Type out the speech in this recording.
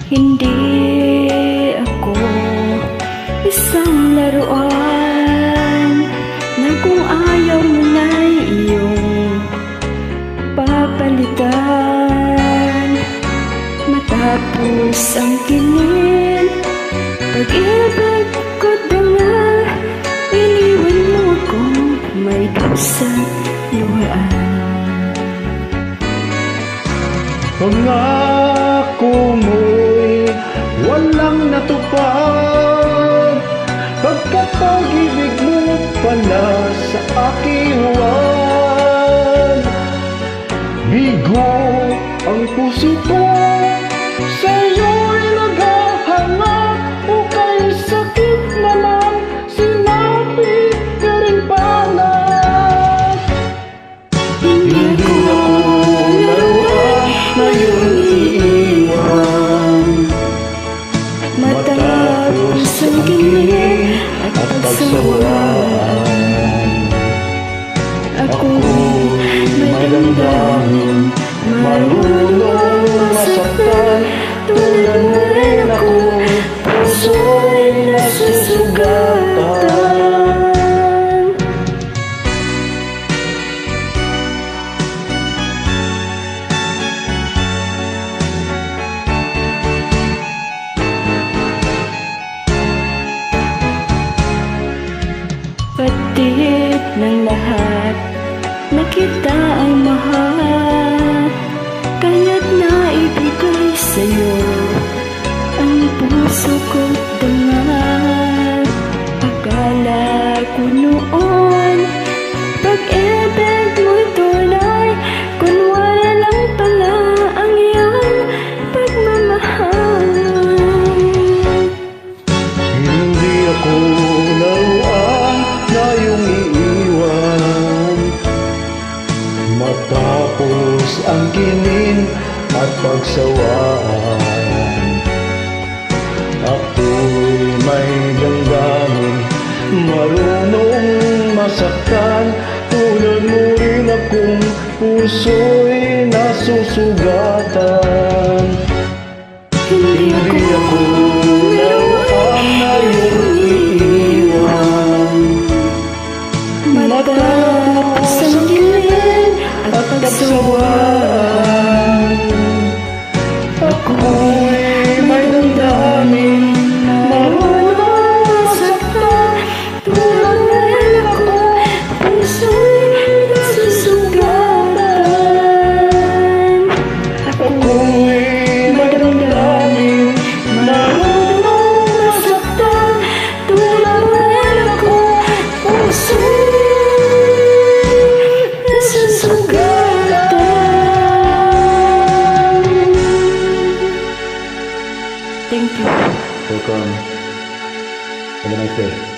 Hindi ako isang laruan na kung ayaw mo na'y iyong papalitan. Matapos ang kinin, pag-ibig ko dangal, iniwan mo akong may dusang luhaan. Pangako mo'y walang natupad, pagkat pag-ibig mo pala sa aking huwag. Bigo ang puso ko, sa'yo'y naghahanga, o kay sakit naman, sinabi ka rin pala. Hindi ako laruan na iyong iiwan, Matapos ang kinin at pagsawaan, ako'y may damdamin, marunong masaktan. Tulad mo rin ako, puso'y nasusugatan. Patid ng lahat na kita ay mahal, kaya't naibigay sa'yo ang puso ko't dangal. Akala ko noon pag-ibig mo'y tunay, kunwari lang pala ang iyong pagmamahal. hindi ako laruan na iyong iiwan, matapos ang kinin at pagsawaan. Ako'y may damdamin, marunong masaktan. Tulad mo rin akong puso'y nasusugatan. Hindi ako laruan na iyong iiwan, Matapos ang kinin at pagsawaan, ako'y may damdamin, marunong masaktan. Tulad mo rin ako, puso'y nasusugatan. ako'y may damdamin, Marunong masaktan. Tulad mo rin ako, puso'y nasusugatan. Thank you. welcome. Have a nice day.